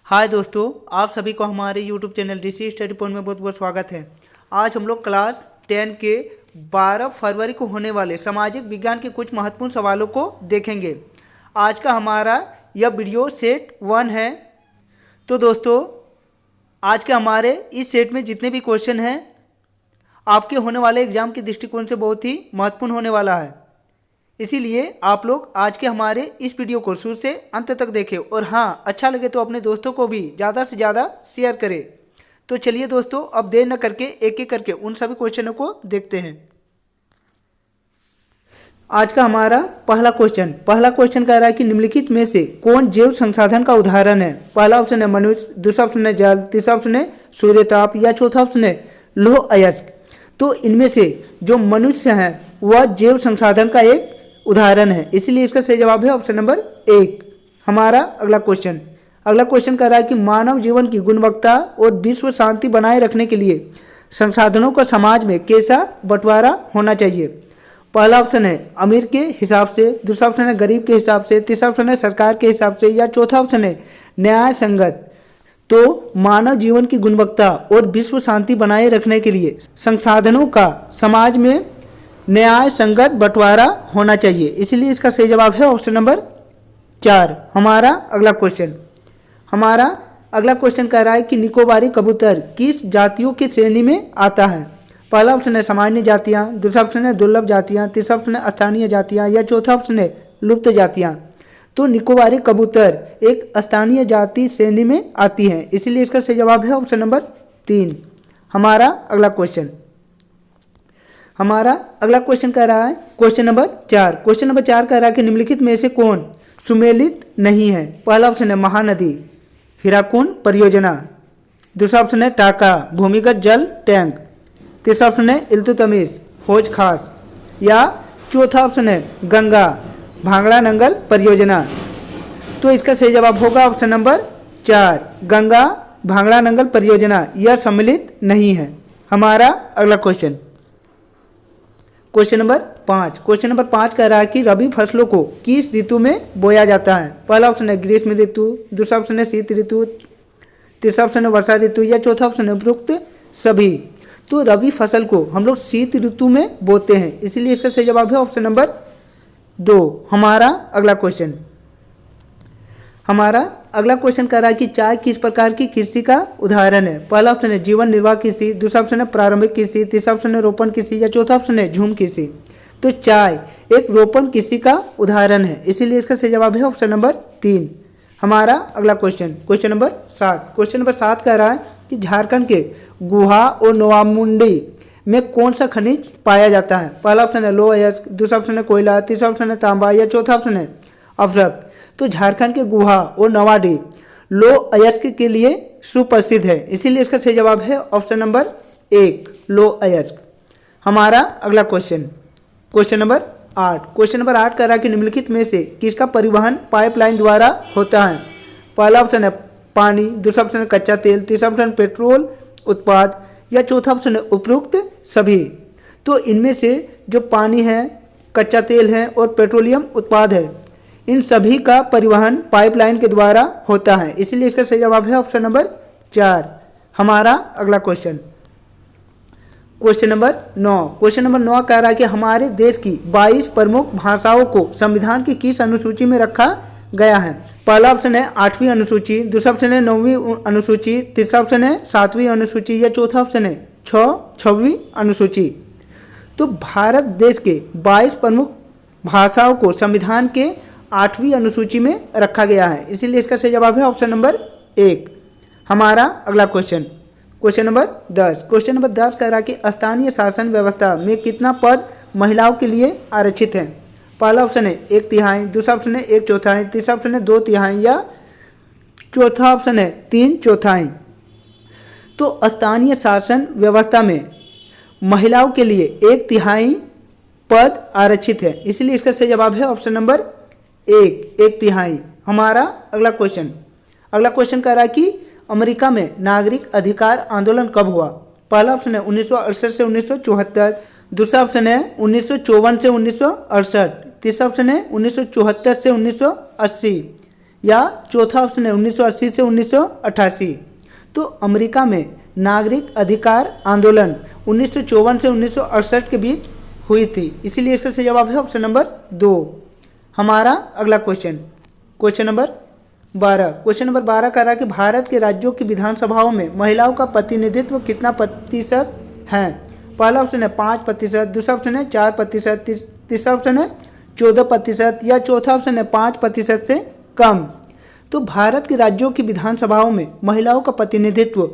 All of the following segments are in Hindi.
हाय दोस्तों, आप सभी को हमारे YouTube चैनल ऋषि स्टडी पॉइंट में बहुत बहुत स्वागत है। आज हम लोग क्लास 10 के 12 फरवरी को होने वाले सामाजिक विज्ञान के कुछ महत्वपूर्ण सवालों को देखेंगे। आज का हमारा यह वीडियो सेट 1 है। तो दोस्तों, आज के हमारे इस सेट में जितने भी क्वेश्चन हैं आपके होने वाले एग्जाम के दृष्टिकोण से बहुत ही महत्वपूर्ण होने वाला है। इसीलिए आप लोग आज के हमारे इस वीडियो को शुरू से अंत तक देखें और हाँ, अच्छा लगे तो अपने दोस्तों को भी ज़्यादा से ज़्यादा शेयर करें। तो चलिए दोस्तों, अब देर न करके एक एक करके उन सभी क्वेश्चनों को देखते हैं। आज का हमारा पहला क्वेश्चन कह रहा है कि निम्नलिखित में से कौन जैव संसाधन का उदाहरण है। पहला ऑप्शन है मनुष्य, दूसरा ऑप्शन है जल, तीसरा ऑप्शन है सूर्यताप या चौथा ऑप्शन है लौह अयस्क। तो इनमें से जो मनुष्य है वह जैव संसाधन का एक उदाहरण है, इसलिए इसका सही जवाब है ऑप्शन नंबर 1। हमारा अगला क्वेश्चन कह रहा है कि मानव जीवन की गुणवत्ता और विश्व शांति बनाए रखने के लिए संसाधनों का समाज में कैसा बंटवारा होना चाहिए। पहला ऑप्शन है अमीर के हिसाब से, दूसरा ऑप्शन है गरीब के हिसाब से, तीसरा ऑप्शन है सरकार के हिसाब से या चौथा ऑप्शन है न्याय संगत। तो मानव जीवन की गुणवत्ता और विश्व शांति बनाए रखने के लिए संसाधनों का समाज में न्याय संगत बंटवारा होना चाहिए, इसलिए इसका सही जवाब है ऑप्शन नंबर 4। हमारा अगला क्वेश्चन कह रहा है कि निकोबारी कबूतर किस जातियों की श्रेणी में आता है। पहला ऑप्शन है सामान्य जातियां, दूसरा ऑप्शन है दुर्लभ जातियां, तीसरा ऑप्शन है स्थानीय जातियां या चौथा ऑप्शन है लुप्त जातियां। तो निकोबारी कबूतर एक स्थानीय जाति श्रेणी में आती है, इसलिए इसका सही जवाब है ऑप्शन नंबर 3। हमारा अगला क्वेश्चन कह रहा है क्वेश्चन नंबर 4 कह रहा है कि निम्नलिखित में से कौन सुमेलित नहीं है। पहला ऑप्शन है महानदी हीराकुंड परियोजना, दूसरा ऑप्शन है टाका भूमिगत जल टैंक, तीसरा ऑप्शन है इल्तुतमिश हौज खास या चौथा ऑप्शन है गंगा भांगड़ा नंगल परियोजना। तो इसका सही जवाब होगा ऑप्शन नंबर 4, गंगा भांगड़ा नंगल परियोजना, यह सम्मिलित नहीं है। हमारा अगला क्वेश्चन नंबर 5 कह रहा है कि रबी फसलों को किस ऋतु में बोया जाता है। पहला ऑप्शन है ग्रीष्म ऋतु, दूसरा ऑप्शन है शीत ऋतु, तीसरा ऑप्शन है वर्षा ऋतु या चौथा ऑप्शन है उपरोक्त सभी। तो रबी फसल को हम लोग शीत ऋतु में बोते हैं, इसलिए इसका सही जवाब है ऑप्शन नंबर 2। हमारा अगला क्वेश्चन कह रहा है कि चाय किस प्रकार की कृषि का उदाहरण है। पहला ऑप्शन है जीवन निर्वाह कृषि, दूसरा ऑप्शन है प्रारंभिक कृषि, तीसरा ऑप्शन है रोपण कृषि या चौथा ऑप्शन है झूम कृषि। तो चाय एक रोपण कृषि का उदाहरण है, इसीलिए इसका सही जवाब है ऑप्शन नंबर 3। हमारा अगला क्वेश्चन नंबर 7 कह रहा है कि झारखंड के गुहा और नोवामुंडी में कौन सा खनिज पाया जाता है। पहला ऑप्शन है लौह अयस्क, दूसरा ऑप्शन है कोयला, तीसरा ऑप्शन है तांबा या चौथा ऑप्शन है अभ्रक। तो झारखंड के गुहा और नवाडी लौह अयस्क के लिए सुप्रसिद्ध है, इसीलिए इसका सही जवाब है ऑप्शन नंबर 1 लौह अयस्क। हमारा अगला क्वेश्चन नंबर 8 कह रहा है कि निम्नलिखित में से किसका परिवहन पाइपलाइन द्वारा होता है। पहला ऑप्शन है पानी, दूसरा ऑप्शन है कच्चा तेल, तीसरा ऑप्शन पेट्रोल उत्पाद या चौथा ऑप्शन है उपरोक्त सभी। तो इनमें से जो पानी है, कच्चा तेल है और पेट्रोलियम उत्पाद है, इन सभी का परिवहन पाइपलाइन के द्वारा होता है, इसलिए इसका सही जवाब है ऑप्शन नंबर 4। हमारा अगला क्वेश्चन नंबर 9 कह रहा है कि हमारे देश की 22 प्रमुख भाषाओं को संविधान की किस अनुसूची में रखा गया है। पहला ऑप्शन है 8वीं अनुसूची, दूसरा ऑप्शन है 9वीं अनुसूची, तीसरा ऑप्शन है 7वीं अनुसूची या चौथा ऑप्शन है 6वीं अनुसूची। तो भारत देश के 22 प्रमुख भाषाओं को संविधान के 8वीं अनुसूची में रखा गया है, इसीलिए इसका सही जवाब है ऑप्शन नंबर 1। हमारा अगला क्वेश्चन नंबर 10 कह रहा है कि स्थानीय शासन व्यवस्था में कितना पद महिलाओं के लिए आरक्षित है। पहला ऑप्शन है 1/3, दूसरा ऑप्शन है 1/4, तीसरा ऑप्शन है 2/3 या चौथा ऑप्शन है 3/4। तो स्थानीय शासन व्यवस्था में महिलाओं के लिए 1/3 पद आरक्षित है, इसलिए इसका सही जवाब है ऑप्शन नंबर 1/3। हमारा अगला क्वेश्चन कह रहा है कि अमेरिका में नागरिक अधिकार आंदोलन कब हुआ। पहला ऑप्शन है 1968 से 1974, दूसरा ऑप्शन है 1954 से 1968, तीसरा ऑप्शन है 1974 से 1980 या चौथा ऑप्शन है 1980 से 1988। तो अमेरिका में नागरिक अधिकार आंदोलन 1954 से 1968 के बीच हुई थी, इसीलिए इसका सही जवाब है ऑप्शन नंबर 2। हमारा अगला क्वेश्चन नंबर 12। क्वेश्चन नंबर 12 कह रहा है कि भारत के राज्यों की विधानसभाओं में महिलाओं का प्रतिनिधित्व कितना प्रतिशत है? पहला ऑप्शन है 5%, दूसरा ऑप्शन है 4%, तीसरा ऑप्शन है 14% या चौथा ऑप्शन है 5% से कम। तो भारत के राज्यों की विधानसभाओं में महिलाओं का प्रतिनिधित्व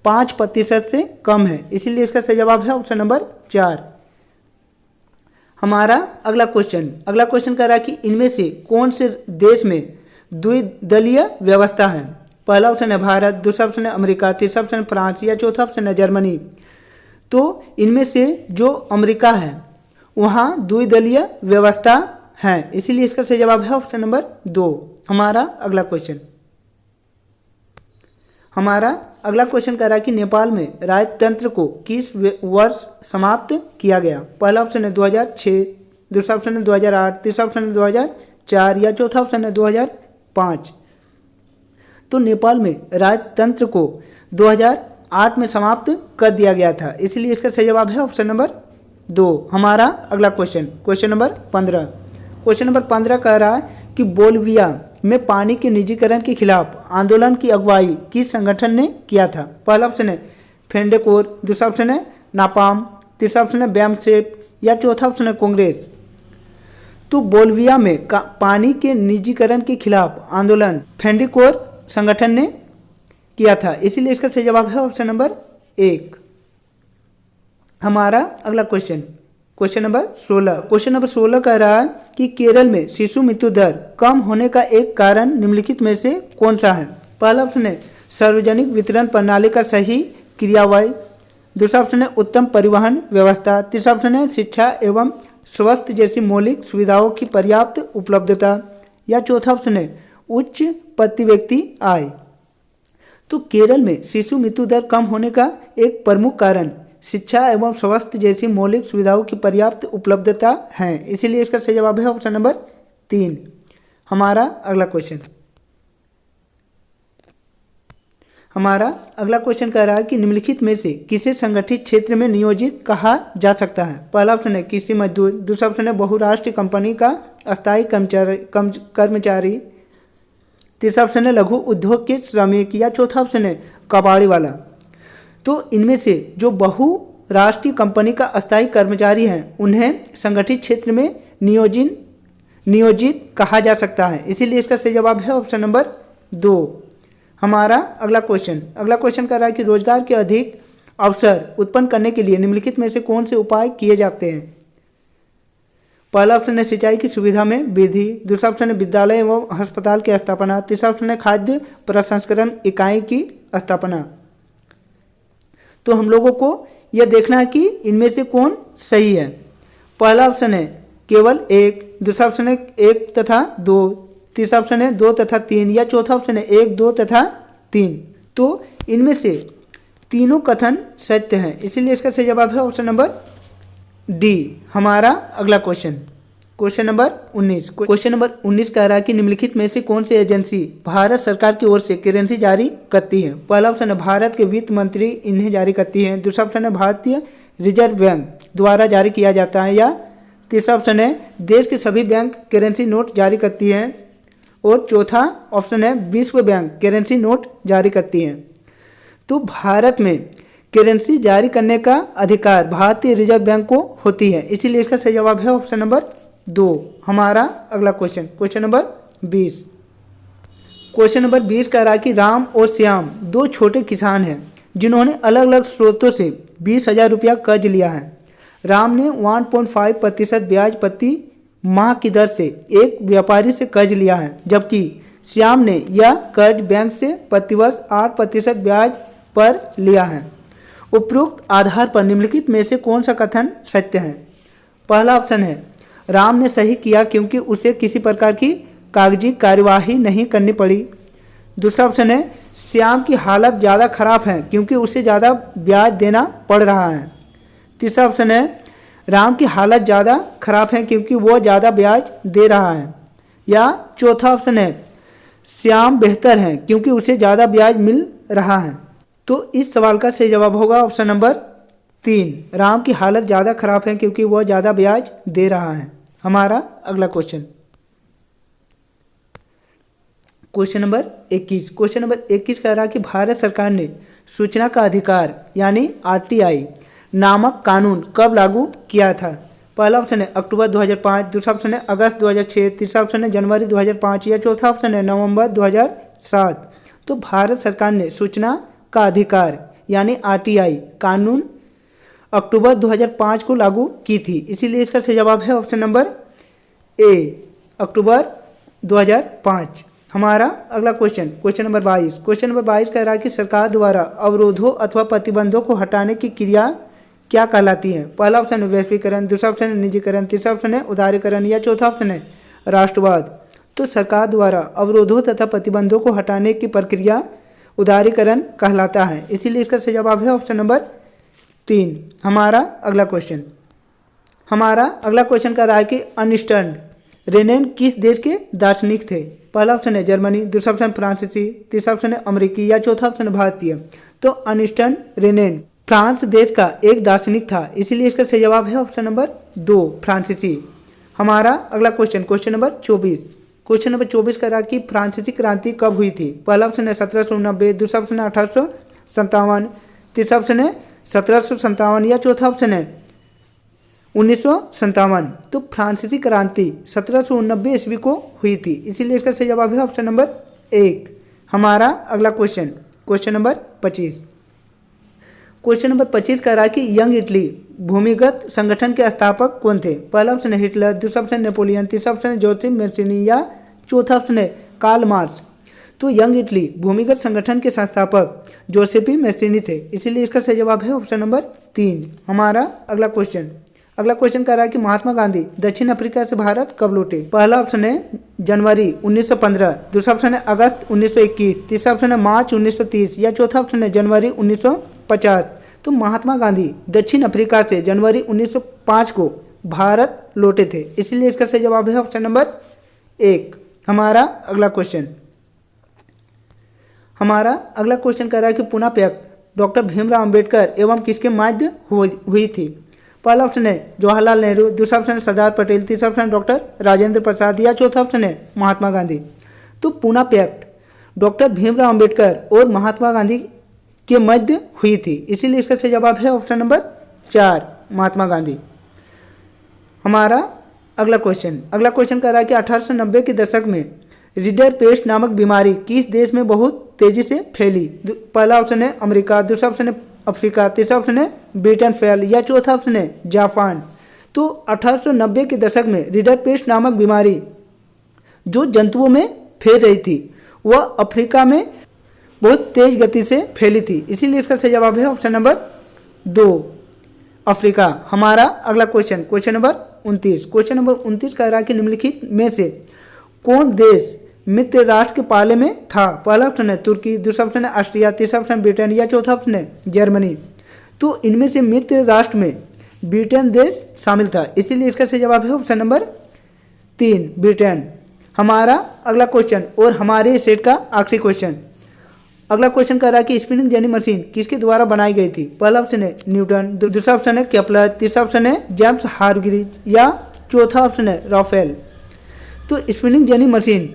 5% से कम है, इसीलिए इसका सही जवाब है ऑप्शन नंबर 4। हमारा अगला क्वेश्चन कह रहा है कि इनमें से कौन से देश में द्विदलीय व्यवस्था है? पहला ऑप्शन है भारत, दूसरा ऑप्शन है अमेरिका, तीसरा ऑप्शन है फ्रांस या चौथा ऑप्शन है जर्मनी। तो इनमें से जो अमेरिका है वहाँ द्विदलीय व्यवस्था है, इसीलिए इसका सही जवाब है ऑप्शन नंबर 2। हमारा अगला क्वेश्चन कह रहा है कि नेपाल में राजतंत्र को किस वर्ष समाप्त किया गया? पहला ऑप्शन है 2006, दूसरा ऑप्शन है 2008, तीसरा ऑप्शन है 2004 या चौथा ऑप्शन है 2005। तो नेपाल में राजतंत्र को 2008 में समाप्त कर दिया गया था, इसलिए इसका सही जवाब है ऑप्शन नंबर 2। हमारा अगला क्वेश्चन नंबर 15। क्वेश्चन नंबर 15 कह रहा है कि बोलिविया में पानी के निजीकरण के खिलाफ आंदोलन की अगुवाई किस संगठन ने किया था? पहला ऑप्शन है फेंडेकोर, दूसरा ऑप्शन है नापाम, तीसरा ऑप्शन है बैमसेप या चौथा ऑप्शन है कांग्रेस। तो बोलिविया में पानी के निजीकरण के खिलाफ आंदोलन फेंडेकोर संगठन ने किया था, इसीलिए इसका सही जवाब है ऑप्शन नंबर 1। हमारा अगला क्वेश्चन नंबर 16 कह रहा है कि केरल में शिशु मृत्यु दर कम होने का एक कारण निम्नलिखित में से कौन सा है? पहला ऑप्शन है सार्वजनिक वितरण प्रणाली का सही क्रियान्वयन, दूसरा ऑप्शन है उत्तम परिवहन व्यवस्था, तीसरा ऑप्शन है शिक्षा एवं स्वास्थ्य जैसी मौलिक सुविधाओं की पर्याप्त उपलब्धता या चौथा ऑप्शन है उच्च प्रति व्यक्ति आय। तो केरल में शिशु मृत्यु दर कम होने का एक प्रमुख कारण शिक्षा एवं स्वास्थ्य जैसी मौलिक सुविधाओं की पर्याप्त उपलब्धता है, इसीलिए इसका सही जवाब है ऑप्शन नंबर 3। हमारा अगला क्वेश्चन कह रहा है कि निम्नलिखित में से किसे संगठित क्षेत्र में नियोजित कहा जा सकता है? पहला ऑप्शन है कृषि मजदूर, दूसरा ऑप्शन है बहुराष्ट्रीय कंपनी का अस्थायी कर्मचारी, तीसरा ऑप्शन है लघु उद्योग के श्रमिक या चौथा ऑप्शन है कबाड़ी वाला। तो इनमें से जो बहुराष्ट्रीय कंपनी का अस्थायी कर्मचारी हैं उन्हें संगठित क्षेत्र में नियोजित कहा जा सकता है, इसीलिए इसका सही जवाब है ऑप्शन नंबर 2। हमारा अगला क्वेश्चन कर रहा है कि रोजगार के अधिक अवसर उत्पन्न करने के लिए निम्नलिखित में से कौन से उपाय किए जाते हैं? पहला ऑप्शन है सिंचाई की सुविधा में वृद्धि, दूसरा ऑप्शन है विद्यालय एवं अस्पताल की स्थापना, तीसरा ऑप्शन है खाद्य प्रसंस्करण इकाई की स्थापना। तो हम लोगों को यह देखना है कि इनमें से कौन सही है। पहला ऑप्शन है केवल 1, दूसरा ऑप्शन है 1 तथा 2, तीसरा ऑप्शन है 2 तथा 3 या चौथा ऑप्शन है 1, 2 तथा 3। तो इनमें से तीनों कथन सत्य हैं, इसीलिए इसका सही जवाब है ऑप्शन नंबर डी। हमारा अगला क्वेश्चन नंबर 19 कह रहा है कि निम्नलिखित में से कौन सी एजेंसी भारत सरकार की ओर से करेंसी जारी करती है? पहला ऑप्शन है भारत के वित्त मंत्री इन्हें जारी करती है, दूसरा ऑप्शन है भारतीय रिजर्व बैंक द्वारा जारी किया जाता है या तीसरा ऑप्शन है देश के सभी बैंक करेंसी नोट जारी करती है और चौथा ऑप्शन है विश्व बैंक करेंसी नोट जारी करती है। तो भारत में करेंसी जारी करने का अधिकार भारतीय रिजर्व बैंक को होती है, इसीलिए इसका सही जवाब है ऑप्शन नंबर 2। हमारा अगला क्वेश्चन नंबर 20 कह रहा है कि राम और श्याम 2 छोटे किसान हैं जिन्होंने अलग अलग स्रोतों से 20,000 रुपया कर्ज लिया है। राम ने 1.5% ब्याज प्रति माह की दर से एक व्यापारी से कर्ज लिया है, जबकि श्याम ने यह कर्ज बैंक से प्रतिवर्ष 8% ब्याज पर लिया है। उपरोक्त आधार पर निम्नलिखित में से कौन सा कथन सत्य है? पहला ऑप्शन है राम ने सही किया क्योंकि उसे किसी प्रकार की कागजी कार्यवाही नहीं करनी पड़ी। दूसरा ऑप्शन है श्याम की हालत ज़्यादा खराब है क्योंकि उसे ज़्यादा ब्याज देना पड़ रहा है। तीसरा ऑप्शन है राम की हालत ज़्यादा खराब है क्योंकि वो ज़्यादा ब्याज दे रहा है। या चौथा ऑप्शन है श्याम बेहतर है क्योंकि उसे ज़्यादा ब्याज मिल रहा है। तो इस सवाल का सही जवाब होगा ऑप्शन नंबर 3, राम की हालत ज़्यादा खराब है क्योंकि वह ज़्यादा ब्याज दे रहा है। हमारा अगला क्वेश्चन नंबर 21। क्वेश्चन नंबर 21 कह रहा है कि भारत सरकार ने सूचना का अधिकार यानी RTI नामक कानून कब लागू किया था? पहला ऑप्शन है अक्टूबर 2005, दूसरा ऑप्शन है अगस्त 2006, तीसरा ऑप्शन है जनवरी 2005 या चौथा ऑप्शन है नवंबर 2007। तो भारत सरकार ने सूचना का अधिकार यानी RTI कानून अक्टूबर 2005 को लागू की थी, इसीलिए इसका सही जवाब है ऑप्शन नंबर ए, अक्टूबर 2005। हमारा अगला क्वेश्चन नंबर 22। क्वेश्चन नंबर 22 कह रहा है कि सरकार द्वारा अवरोधों अथवा प्रतिबंधों को हटाने की क्रिया क्या कहलाती है? पहला ऑप्शन है वैश्वीकरण, दूसरा ऑप्शन है निजीकरण, तीसरा ऑप्शन है उदारीकरण या चौथा ऑप्शन है राष्ट्रवाद। तो सरकार द्वारा अवरोधों तथा प्रतिबंधों को हटाने की प्रक्रिया उदारीकरण कहलाता है, इसीलिए इसका सही जवाब है ऑप्शन नंबर 3। हमारा अगला क्वेश्चन कह रहा है कि अर्नेस्ट रेनेन किस देश के दार्शनिक थे? पहला ऑप्शन है जर्मनी, दूसरा ऑप्शन फ्रांसीसी, तीसरा ऑप्शन है अमेरिकी या चौथा ऑप्शन है भारतीय। तो अर्नेस्ट रेनेन फ्रांस देश का एक दार्शनिक था, इसीलिए इसका सही जवाब है ऑप्शन नंबर 2, फ्रांसीसी। हमारा अगला क्वेश्चन नंबर 24। क्वेश्चन नंबर 24 कह रहा कि फ्रांसीसी क्रांति कब हुई थी? पहला ऑप्शन है 1790, दूसरा ऑप्शन है 1857, तीसरा ऑप्शन है 1757 या चौथा ऑप्शन है 1957। तो फ्रांसीसी क्रांति 1789 ईस्वी को हुई थी, इसीलिए इसका सही जवाब है ऑप्शन नंबर 1। हमारा अगला क्वेश्चन नंबर 25। क्वेश्चन नंबर 25 कह रहा है कि यंग इटली भूमिगत संगठन के स्थापक कौन थे? पहला ऑप्शन है हिटलर, दूसरा ऑप्शन है नेपोलियन, तीसरा ऑप्शन है जोसेफ मेस्सिनी या चौथा ऑप्शन है कार्ल मार्क्स। तो यंग इटली भूमिगत संगठन के संस्थापक जोसेफ मेस्सिनी थे, इसीलिए इसका सही जवाब है ऑप्शन नंबर 3। हमारा अगला क्वेश्चन कह रहा है कि महात्मा गांधी दक्षिण अफ्रीका से भारत कब लौटे? पहला ऑप्शन है जनवरी 1915, दूसरा ऑप्शन है अगस्त 1921, तीसरा ऑप्शन है मार्च 1930 या चौथा ऑप्शन है जनवरी 1950। तो महात्मा गांधी दक्षिण अफ्रीका से जनवरी 1905 को भारत लौटे थे, इसलिए इसका सही जवाब है ऑप्शन नंबर 1। हमारा अगला क्वेश्चन कह रहा है कि पुनः व्यक्त डॉक्टर भीमराव अंबेडकर एवं किसके माध्य हुई थी? पहला ऑप्शन है जवाहरलाल नेहरू, दूसरा ऑप्शन है सरदार पटेल, तीसरा ऑप्शन है डॉक्टर राजेंद्र प्रसाद या चौथा ऑप्शन है महात्मा गांधी। तो पुनः व्यक्त डॉक्टर भीमराव अंबेडकर और महात्मा गांधी के मध्य हुई थी, इसीलिए इसका सही जवाब है ऑप्शन नंबर 4, महात्मा गांधी। हमारा अगला क्वेश्चन कह रहा है कि 1890 के दशक में रीडर पेस्ट नामक बीमारी किस देश में बहुत तेजी से फैली? पहला ऑप्शन है अमेरिका, दूसरा ऑप्शन है अफ्रीका, तीसरा ऑप्शन है ब्रिटेन फैल या चौथा ऑप्शन है जापान। तो 1890 के दशक में रीडर पेस्ट नामक बीमारी जो जंतुओं में फैल रही थी वह अफ्रीका में बहुत तेज गति से फैली थी, इसीलिए इसका सही जवाब है ऑप्शन नंबर 2, अफ्रीका। हमारा अगला क्वेश्चन नंबर 29। क्वेश्चन नंबर 29 कह रहा है कि निम्नलिखित में से कौन देश मित्र राष्ट्र के पाले में था? पहला ऑप्शन है तुर्की, दूसरा ऑप्शन है ऑस्ट्रिया, तीसरा ऑप्शन ब्रिटेन या चौथा ऑप्शन है जर्मनी। तो इनमें से मित्र राष्ट्र में ब्रिटेन देश शामिल था, इसीलिए इसका सही जवाब है ऑप्शन नंबर 3, ब्रिटेन। हमारा अगला क्वेश्चन और हमारे सेट का आखिरी क्वेश्चन। अगला क्वेश्चन कह रहा है कि स्पिनिंग जेनी मशीन किसके द्वारा बनाई गई थी? पहला ऑप्शन है न्यूटन, दूसरा ऑप्शन है केपलर, तीसरा ऑप्शन है जेम्स हारग्रीव या चौथा ऑप्शन है राफेल। तो स्पिनिंग जेनी मशीन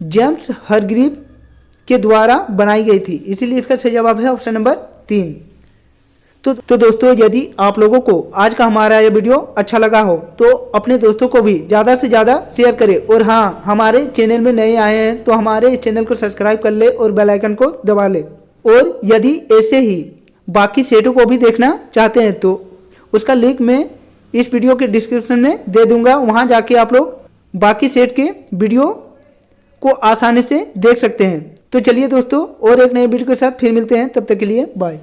जेम्स हारग्रीव के द्वारा बनाई गई थी, इसीलिए इसका सही जवाब है ऑप्शन नंबर 3। तो दोस्तों, यदि आप लोगों को आज का हमारा ये वीडियो अच्छा लगा हो तो अपने दोस्तों को भी ज़्यादा से ज़्यादा शेयर करें, और हाँ, हमारे चैनल में नए आए हैं तो हमारे इस चैनल को सब्सक्राइब कर ले और बेल आइकन को दबा ले। और यदि ऐसे ही बाकी सेटों को भी देखना चाहते हैं तो उसका लिंक मैं इस वीडियो के डिस्क्रिप्शन में दे दूंगा, वहाँ जाके आप लोग बाकी सेट के वीडियो को आसानी से देख सकते हैं। तो चलिए दोस्तों, और एक नए वीडियो के साथ फिर मिलते हैं, तब तक के लिए बाय।